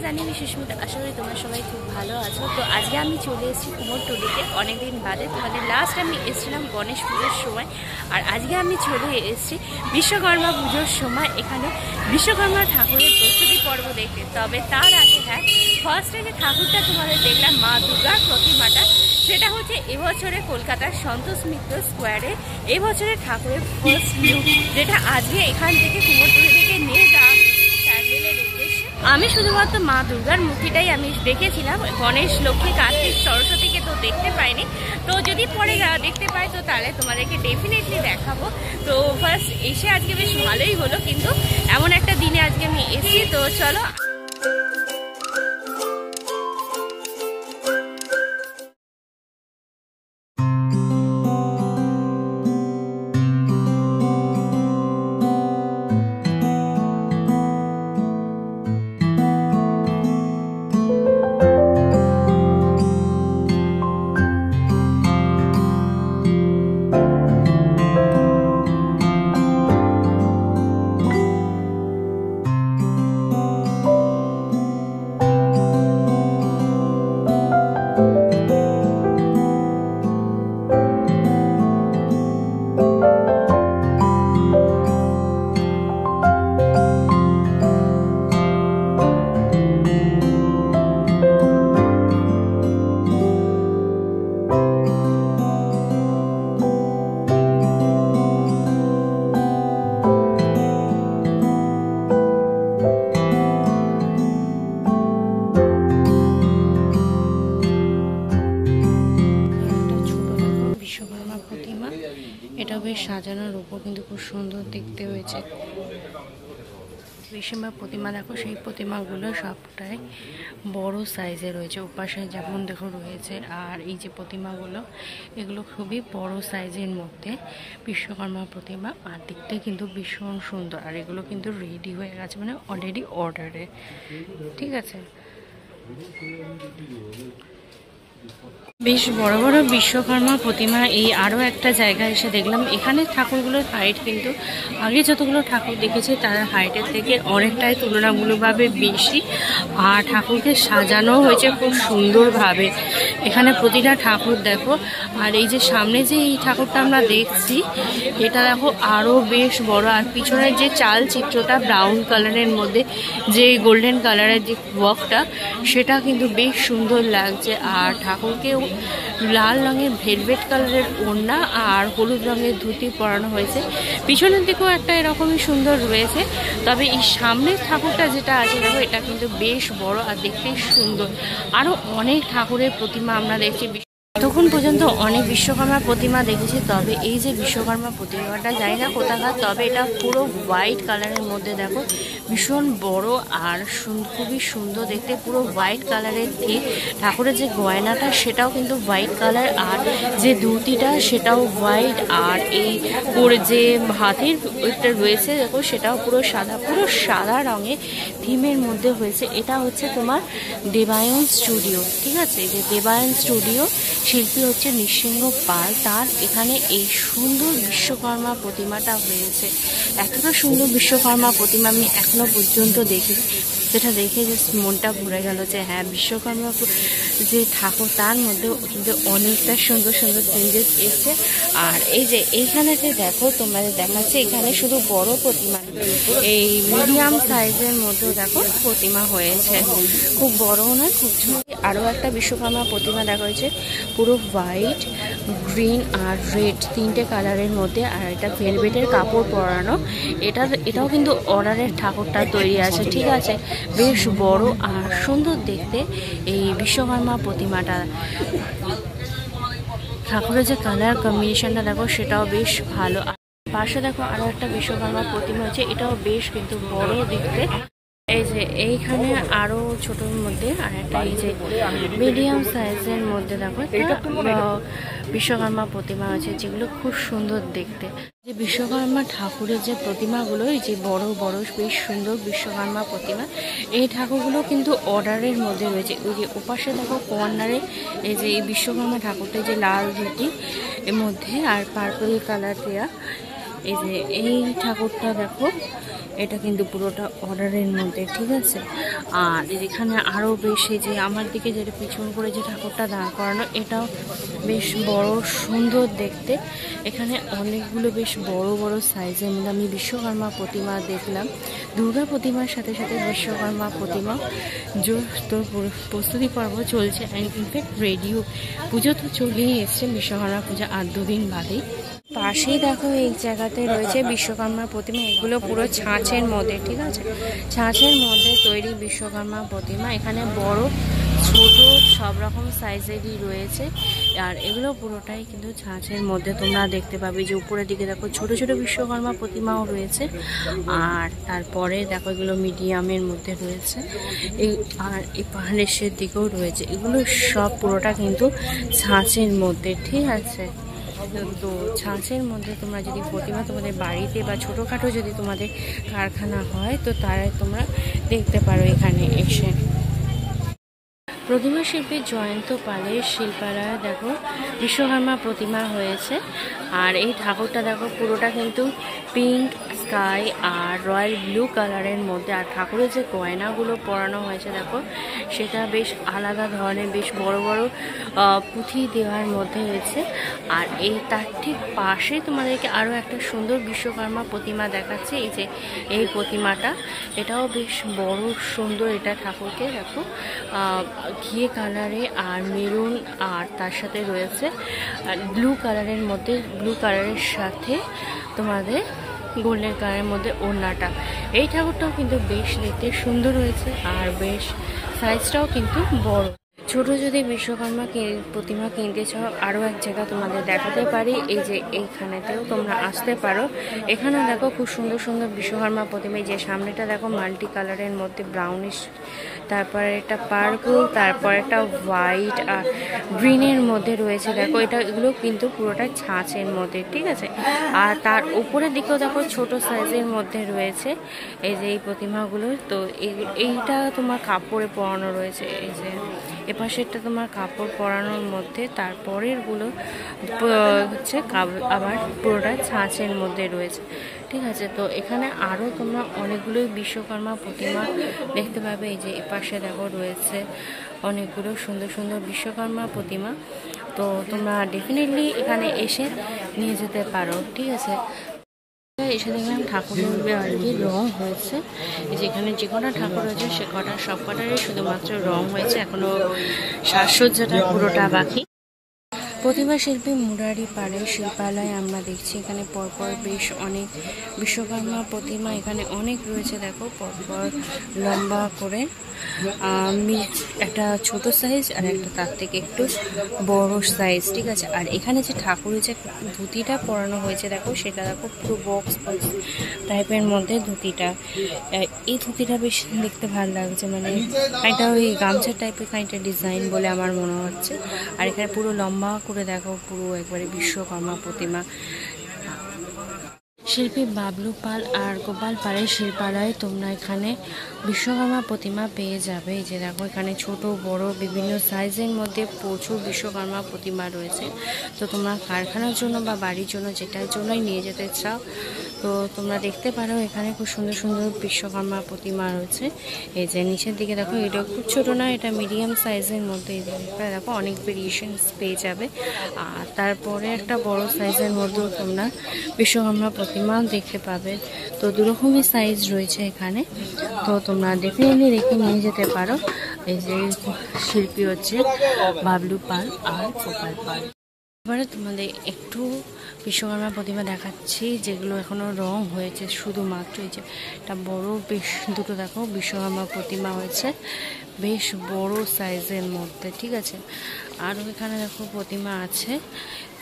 জানি আমি সুস্মিতা, আশা করি তোমরা সবাই খুব ভালো আছো। তো আজকে আমি চলে এসেছি কুমোরটুলিতে অনেকদিন বাদে। তোমাদের লাস্ট আমি এসেছিলাম গণেশ পুজোর সময়, আর আজকে আমি চলে এসেছি বিশ্বকর্মা পুজোর সময় এখানে বিশ্বকর্মা ঠাকুরের প্রস্তুতি পর্ব দেখতে। তবে তার আগে হ্যাঁ, ফার্স্টে যে ঠাকুরটা তোমাদের দেখলাম মা দুর্গার প্রতিমাটা, সেটা হচ্ছে এবছরে কলকাতার সন্তোষ মিত্র স্কোয়ারে এবছরের ঠাকুরের ফার্স্ট লুক, যেটা আজকে এখান থেকে কুমোরটুলি থেকে নিয়ে যাওয়া প্যান্ডেলের উদ্দেশ্যে। আমি শুধুমাত্র মা দুর্গার মূর্তিটাই আমি দেখেছিলাম, গণেশ, লক্ষ্মী, কার্তিক, সরস্বতীকে তো দেখতে পাইনি। তো যদি পরে দেখতে পাই তো তাহলে তোমাদেরকে ডেফিনেটলি দেখাবো। তো ফার্স্ট এসে আজকে বেশ ভালোই হলো, কিন্তু এমন একটা দিনে আজকে আমি এসেছি। তো চলো এটা বেশ সাজানোর উপর কিন্তু খুব সুন্দর দেখতে হয়েছে। বিশ্বকর্মা প্রতিমা দেখো, সেই প্রতিমাগুলো সবটাই বড় সাইজে রয়েছে, ওপাশে যেমন দেখো রয়েছে। আর এই যে প্রতিমাগুলো, এগুলো খুবই বড় সাইজের মধ্যে বিশ্বকর্মা প্রতিমা, আর দেখতে কিন্তু ভীষণ সুন্দর। আর এগুলো কিন্তু রেডি হয়ে গেছে, মানে অলরেডি অর্ডারে, ঠিক আছে। বেশ বড় বড় বিশ্বকর্মা প্রতিমা এই আরও একটা জায়গায় এসে দেখলাম। এখানে ঠাকুরগুলোর হাইট কিন্তু আগে যতগুলো ঠাকুর দেখেছি তার হাইটের থেকে অনেকটাই তুলনামূলকভাবে বেশি। আর ঠাকুরকে সাজানো হয়েছে খুব সুন্দরভাবে। এখানে প্রতিটা ঠাকুর দেখো। আর এই যে সামনে যে এই ঠাকুরটা আমরা দেখছি, এটা দেখো আরও বেশ বড়। আর পিছনের যে চাল চিত্রটা ব্রাউন কালারের মধ্যে যে গোল্ডেন কালারের যে ওয়ার্কটা, সেটা কিন্তু বেশ সুন্দর লাগছে। আর ঠাকুরকেও লাল রঙের ভেলভেট কালারের ওড়না আর হলুদ রঙের ধুতি পরানো হয়েছে। পিছনের দিকেও একটা এরকমই সুন্দর রয়েছে। তবে এই সামনের ঠাকুরটা যেটা আছে দেখো, এটা কিন্তু বেশ বড় আর দেখতেই সুন্দর। আরও অনেক ঠাকুরের প্রতিমা আমরা দেখছি। তখন পর্যন্ত অনেক বিশ্বকর্মা প্রতিমা দেখেছি, তবে এই যে বিশ্বকর্মা প্রতিমাটা জানি না কোথাকার, তবে এটা পুরো হোয়াইট কালারের মধ্যে দেখো, ভীষণ বড় আর খুবই সুন্দর দেখতে। পুরো হোয়াইট কালারের দিয়ে ঠাকুরের যে গয়নাটা সেটাও কিন্তু হোয়াইট কালার, আর যে ধুতিটা সেটাও হোয়াইট। আর এই পুরো যে হাতির ওইটা রয়েছে দেখো, সেটাও পুরো সাদা, পুরো সাদা রঙের থিমের মধ্যে হয়েছে। এটা হচ্ছে তোমার দেবায়ন স্টুডিও, ঠিক আছে। যে দেবায়ন স্টুডিও শিল্পী হচ্ছে নৃসিংহ পাল, তার এখানে এই সুন্দর বিশ্বকর্মা প্রতিমাটা হয়েছে। এতটা সুন্দর বিশ্বকর্মা প্রতিমা আমি এখনো পর্যন্ত দেখি, যেটা দেখে যে মনটা ভরে গেল যে হ্যাঁ, বিশ্বকর্মা যে ঠাকুর তার মধ্যেও কিন্তু অনেকটা সুন্দর সুন্দর চেঞ্জেস এসছে। আর এই যে এইখানে যে দেখো তোমাদের দেখাচ্ছে, এখানে শুধু বড় প্রতিমা, এই মিডিয়াম সাইজের মধ্যেও দেখো প্রতিমা হয়েছে, খুব বড়ও নয় খুব ছোট। আরও একটা বিশ্বকর্মা প্রতিমা দেখা হয়েছে, পুরো হোয়াইট, গ্রিন আর রেড তিনটে কালারের মধ্যে। আর এটা ভেলভেটের কাপড় পরানো। এটাও কিন্তু অর্ডারের ঠাকুরটা তৈরি আছে, ঠিক আছে। বেশ বড় আর সুন্দর দেখতে এই বিশ্বকর্মা প্রতিমাটা। ঠাকুরের যে কালার কম্বিনেশনটা দেখো, সেটাও বেশ ভালো। পাশে দেখো আরও একটা বিশ্বকর্মা প্রতিমা হচ্ছে, এটাও বেশ কিন্তু বড় দেখতে। এই যে এইখানে আরো ছোটর মধ্যে আর একটা এই যে মিডিয়াম সাইজের মধ্যে দেখো বিশ্বকর্মা প্রতিমা আছে, যেগুলো খুব সুন্দর দেখতে। যে বিশ্বকর্মা ঠাকুরের যে প্রতিমাগুলো, এই যে বড় বড় বেশ সুন্দর বিশ্বকর্মা প্রতিমা, এই ঠাকুরগুলো কিন্তু অর্ডারের মধ্যে রয়েছে। ওই যে ওপাশে দেখো কর্নারে এই যে এই বিশ্বকর্মা ঠাকুরটা যে লাল ধুতি এর মধ্যে আর পার্পল কালার দেওয়া, এই যে এই ঠাকুরটা দেখো, এটা কিন্তু পুরোটা অর্ডারের মধ্যে, ঠিক আছে। আর এখানে আরও বেশি যে আমার দিকে যেটা পিছন করে যে ঠাকুরটা দাঁড় করানো, এটাও বেশ বড় সুন্দর দেখতে। এখানে অনেকগুলো বেশ বড় বড় সাইজের মধ্যে আমি বিশ্বকর্মা প্রতিমা দেখলাম। দুর্গা প্রতিমার সাথে সাথে বিশ্বকর্মা প্রতিমা তোর প্রস্তুতি পর্ব চলছে, অ্যান্ড ইনফ্যাক্ট রেডিও পুজো তো চলেই এসছে, বিশ্বকর্মা পূজা 8 দিন বাদেই। পাশেই দেখো এই জায়গাতে রয়েছে বিশ্বকর্মা প্রতিমা। এগুলো পুরো ছাঁচের মধ্যে, ঠিক আছে, ছাঁচের মধ্যে তৈরি বিশ্বকর্মা প্রতিমা। এখানে বড় ছোট সব রকম সাইজেরই রয়েছে, আর এগুলো পুরোটাই কিন্তু ছাঁচের মধ্যে তোমরা দেখতে পাবে। যে উপরের দিকে দেখো ছোট ছোট বিশ্বকর্মা প্রতিমাও রয়েছে, আর তারপরে দেখো এগুলো মিডিয়ামের মধ্যে রয়েছে, আর এই পাহাড়ের দিকেও রয়েছে। এগুলো সব পুরোটা কিন্তু ছাঁচের মধ্যে, ঠিক আছে। তো ছাঁচের মধ্যে তোমরা যদি প্রতিমা তোমাদের বাড়িতে বা ছোটোখাটো যদি তোমাদের কারখানা হয়, তো তারাই তোমরা দেখতে পারো এখানে এসে। প্রতিমা শিল্পী জয়ন্ত পালের শিল্পালয়ে দেখো বিশ্বকর্মা প্রতিমা হয়েছে। আর এই ঠাকুরটা দেখো পুরোটা কিন্তু পিঙ্ক স্কাই আর রয়্যাল ব্লু কালারের মধ্যে। আর ঠাকুরের যে গয়নাগুলো পরানো হয়েছে দেখো, সেটা বেশ আলাদা ধরনের, বেশ বড় বড় পুঁথি দেওয়ার মধ্যে হয়েছে। আর এই তার ঠিক পাশে তোমাদেরকে আরও একটা সুন্দর বিশ্বকর্মা প্রতিমা দেখাচ্ছে। এই যে এই প্রতিমাটা, এটাও বেশ বড় সুন্দর। এটা ঠাকুরকে দেখো ঘিয়ে কালারে আর মেরুন, আর তার সাথে রয়েছে ব্লু কালারের মধ্যে, ব্লু কালারের সাথে তোমাদের গোল্ডেন কালারের মধ্যে ওড়নাটা। এই ঠাকুরটাও কিন্তু বেশ দেখতে সুন্দর হয়েছে, আর বেশ সাইজটাও কিন্তু বড়। ছোট যদি বিশ্বকর্মা প্রতিমা কিনতে চাও, আরও এক জায়গা তোমাদের দেখাতে পারি। এই যে এইখানেতেও তোমরা আসতে পারো। এখানে দেখো খুব সুন্দর সুন্দর বিশ্বকর্মা প্রতিমা। যে সামনেটা দেখো মাল্টি কালারের মধ্যে ব্রাউনিশ, তারপরে একটা পার্পল, তারপর একটা হোয়াইট আর গ্রিনের মধ্যে রয়েছে। দেখো এগুলো কিন্তু পুরোটা ছাঁচের মধ্যে, ঠিক আছে। আর তার উপরের দিকেও দেখো ছোট সাইজের মধ্যে রয়েছে এই যে এই প্রতিমাগুলো। তো এইটা তোমার কাপড়ে পরানো রয়েছে, এই যে এপাশেরটা তোমার কাপড় পরানোর মধ্যে, তারপরেরগুলো হচ্ছে আবার পুরোটা ছাঁচের মধ্যে রয়েছে, ঠিক আছে। তো এখানে আরও তোমরা অনেকগুলোই বিশ্বকর্মা প্রতিমা দেখতে পাবে। এই যে এপাশে দেখো রয়েছে অনেকগুলো সুন্দর সুন্দর বিশ্বকর্মা প্রতিমা। তো তোমরা ডেফিনেটলি এখানে এসে নিয়ে যেতে পারো, ঠিক আছে। এসে দেখলাম ঠাকুরের আর কি রং হয়েছে। যেখানে যে কটা ঠাকুর হয়েছে সে কটা সব কটারই শুধুমাত্র রং হয়েছে, এখনো সাজসজ্জাটা পুরোটা বাকি। প্রতিমা শিল্পী মুরারি পাড়ের শিল্পালয় আমরা দেখছি। এখানে পরপর বেশ অনেক বিশ্বকর্মা প্রতিমা এখানে অনেক রয়েছে। দেখো পরপর লম্বা করে একটা ছোট সাইজ আর একটা তার থেকে একটু বড় সাইজ, ঠিক আছে। আর এখানে যে ঠাকুরের যে ধুতিটা পরানো হয়েছে দেখো, সেটা দেখো পুরো বক্স টাইপের মধ্যে ধুতিটা। এই ধুতিটা বেশ দেখতে ভালো লাগছে, মানে এটা ওই গামছা টাইপের খানিকটা ডিজাইন বলে আমার মনে হচ্ছে। আর এখানে পুরো লম্বা করে দেখো পুরো একবারে বিশ্বকর্মা প্রতিমা। শিল্পী বাবলু পাল আর গোপাল পালের শিল্পালয়ে তোমরা এখানে বিশ্বকর্মা প্রতিমা পেয়ে যাবে। এই যে দেখো এখানে ছোট বড় বিভিন্ন সাইজের মধ্যে প্রচুর বিশ্বকর্মা প্রতিমা রয়েছে। তো তোমরা কারখানার জন্য বা বাড়ির জন্য যেটার জন্যই নিয়ে যেতে চাও, তো তোমরা দেখতে পারো এখানে খুব সুন্দর সুন্দর বিশ্বকর্মা প্রতিমা রয়েছে। এই যে নিচের দিকে দেখো, এটা খুব ছোট না, এটা মিডিয়াম সাইজের মধ্যে। এই দেখো অনেক ভেরিয়েশনস পেয়ে যাবে। আর তারপরে একটা বড় সাইজের মধ্যেও তোমরা বিশ্বকর্মা প্রতিমা দেখতে পাবে। তো দুরকমই সাইজ রয়েছে এখানে, তো তোমরা ডেফিনেটলি রেখে নিয়ে যেতে পারো। এই যে শিল্পী হচ্ছে বাবলু পাল আর গোপাল পাল। এবারে তোমাদের একটু বিশ্বকর্মা প্রতিমা দেখাচ্ছি যেগুলো এখনো রং হয়েছে শুধুমাত্র। এই যে একটা বড় বেশ দুটো দেখো বিশ্বকর্মা প্রতিমা হয়েছে বেশ বড় সাইজের মধ্যে, ঠিক আছে। আরও এখানে দেখো প্রতিমা আছে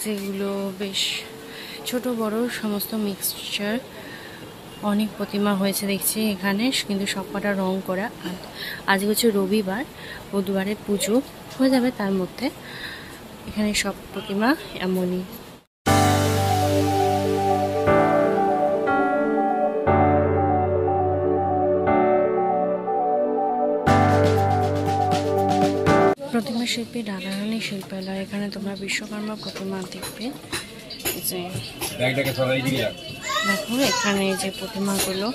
যেগুলো বেশ ছোট বড় সমস্ত মিক্সচার অনেক প্রতিমা হয়েছে দেখছি এখানে, কিন্তু সবকটা রং করা। আজকে হচ্ছে রবিবার, বুধবারের পুজো হয়ে যাবে, তার মধ্যে এখানে সব প্রতিমা এমনই। প্রতিমা শিল্পী রাধারানী শিল্পালয়, এখানে তোমরা বিশ্বকর্মা প্রতিমা দেখবে। দেখো এখানে যে প্রতিমাগুলো,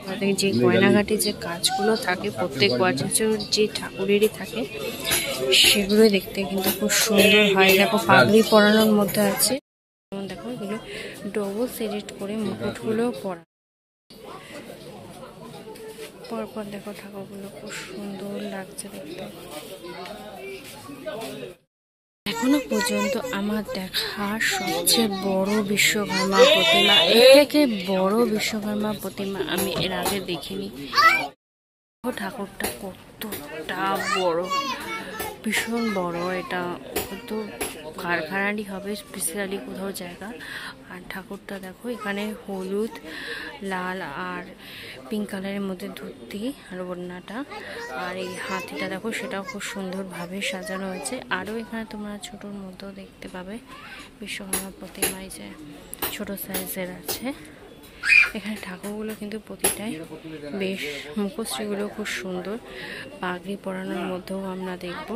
আমাদের যে গয়নাঘাটি যে কাজগুলো থাকে প্রত্যেক বছর যে ঠাকুরেরই থাকে, সেগুলো দেখতে কিন্তু খুব সুন্দর হয়। দেখো পাগড়ি পরানোর মধ্যে আছে, দেখো এগুলো ডবল সিলেক্ট করে মুকুটগুলো পরা, পরপর দেখো ঠাকুরগুলো খুব সুন্দর লাগছে দেখতে। এখনো পর্যন্ত আমার দেখা সবচেয়ে বড় বিশ্বকর্মা প্রতিমা, এর থেকে বড় বিশ্বকর্মা প্রতিমা আমি এর আগে দেখিনি। ঠাকুরটা কতটা বড়, ভীষণ বড়, এটা তো কারখানারই হবে, স্পেশালি কোথাও জায়গা। আর ঠাকুরটা দেখো এখানে হলুদ, লাল আর পিঙ্ক কালারের মধ্যে ধুতি আর ওড়নাটা, আর এই হাতিটা দেখো সেটাও খুব সুন্দরভাবে সাজানো হয়েছে। আরও এখানে তোমরা ছোটোর মধ্যেও দেখতে পাবে বিশ্বকর্মা প্রতিমায় যে ছোট সাইজের আছে। এখানে ঠাকুরগুলো কিন্তু প্রতিটাই বেশ, মুখশ্রীগুলো খুব সুন্দর, পাগড়ি পরানোর মধ্যেও আমরা দেখব।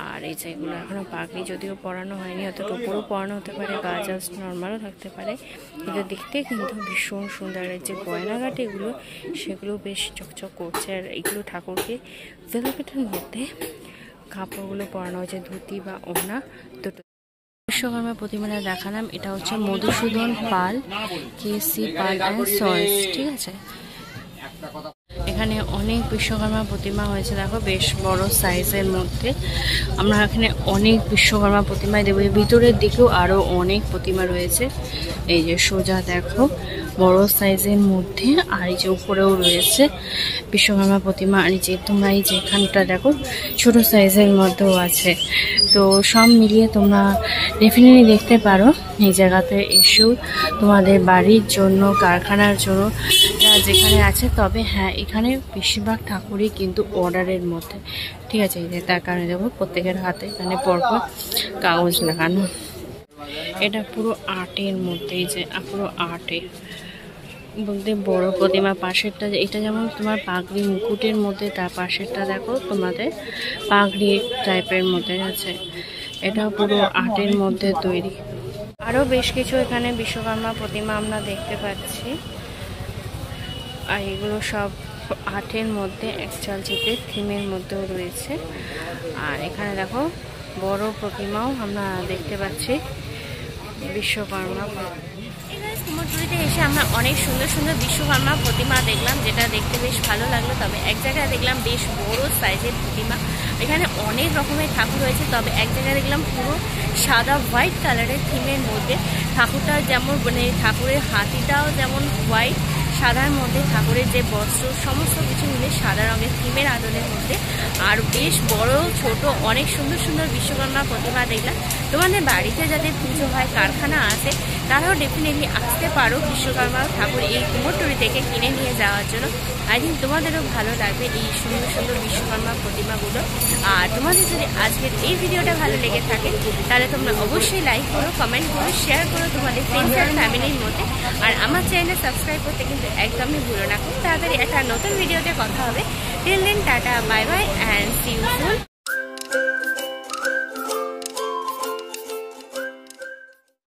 আর এই যেগুলো এখনও পাগড়ি যদিও পরানো হয়নি, হয়তো টোপরও পরানো হতে পারে বা জাস্ট নর্মালও থাকতে পারে, কিন্তু দেখতে কিন্তু ভীষণ সুন্দর। আর যে গয়নাঘাটিগুলো সেগুলো বেশ চকচক করছে। আর এগুলো ঠাকুরকে ভেলভেটের মধ্যে কাপড়গুলো পরানো হয়েছে, ধুতি বা ওড়না দুটো। বিশ্বকর্মা প্রতিমাটা দেখালাম, এটা হচ্ছে মধুসূদন পাল, কেসি পাল অ্যান্ড সন্স, ঠিক আছে। এখানে অনেক বিশ্বকর্মা প্রতিমা হয়েছে, দেখো বেশ বড় সাইজের মধ্যে। আমরা এখানে অনেক বিশ্বকর্মা প্রতিমায় দেবো, ভিতরের দিকেও আরও অনেক প্রতিমা রয়েছে। এই যে সোজা দেখো বড় সাইজের মধ্যে, আর এই যে উপরেও রয়েছে বিশ্বকর্মা প্রতিমা। আর এই যে তোমরা এই যে এখানটা দেখো ছোট সাইজের মধ্যেও আছে। তো সব মিলিয়ে তোমরা ডেফিনেটলি দেখতে পারো এই জায়গাতে এসেও তোমাদের বাড়ির জন্য, কারখানার জন্য যেখানে আছে। তবে হ্যাঁ, এখানে বেশিরভাগ ঠাকুরই কিন্তু অর্ডারের মধ্যে, ঠিক আছে। তার কারণে দেখো প্রত্যেকের হাতে এখানে পরপর কাগজ লাগানো। এটা পুরো আর্টের মধ্যে, এই যে পুরো আর্টের বলতে বড় প্রতিমা। পাশেরটা এটা যেমন তোমার পাগড়ি মুকুটের মধ্যে, তার পাশেরটা দেখো তোমাদের পাগড়ি টাইপের মধ্যে আছে। এটা পুরো আর্টের মধ্যে তৈরি। আরও বেশ কিছু এখানে বিশ্বকর্মা প্রতিমা আমরা দেখতে পাচ্ছি, আর এগুলো সব আর্টের মধ্যে, অ্যাকচুয়াল চিত্রের থিমের মধ্যেও রয়েছে। আর এখানে দেখো বড় প্রতিমাও আমরা দেখতে পাচ্ছি বিশ্বকর্মা। কুমোরটুলিতে এসে আমরা অনেক সুন্দর সুন্দর বিশ্বকর্মা প্রতিমা দেখলাম, যেটা দেখতে বেশ ভালো লাগলো। তবে এক জায়গায় দেখলাম বেশ বড় সাইজের প্রতিমা, এখানে অনেক রকমের ঠাকুর হয়েছে। তবে এক জায়গায় দেখলাম পুরো সাদা হোয়াইট কালারের থিমের মধ্যে ঠাকুরটা, যেমন মানে ঠাকুরের হাতিটাও যেমন হোয়াইট, সাদার মধ্যে ঠাকুরের যে বস্ত্র সমস্ত কিছু মিলে সাদা রঙের থিমের আদলের মধ্যে। আর বেশ বড় ছোট অনেক সুন্দর সুন্দর বিশ্বকর্মা প্রতিমা দেখলাম। তোমাদের বাড়িতে যাদের পুজো হয়, কারখানা আছে, তারাও ডেফিনেটলি আসতে পারো বিশ্বকর্মা ঠাকুর এই কুমোরটুলি থেকে কিনে নিয়ে যাওয়ার জন্য। আই থিঙ্ক তোমাদেরও ভালো লাগবে এই সুন্দর সুন্দর বিশ্বকর্মা প্রতিমাগুলো। আর তোমাদের যদি আজকের এই ভিডিওটা ভালো লেগে থাকে, তাহলে তোমরা অবশ্যই লাইক করো, কমেন্ট করো, শেয়ার করো তোমাদের ফ্রেন্ডস আর ফ্যামিলির মধ্যে। আর আমার চ্যানেল সাবস্ক্রাইব করতে কিন্তু একদমই ভুলো না। খুব তাড়াতাড়ি একটা নতুন ভিডিওতে কথা হবে। Till then tata, bye bye and see you soon.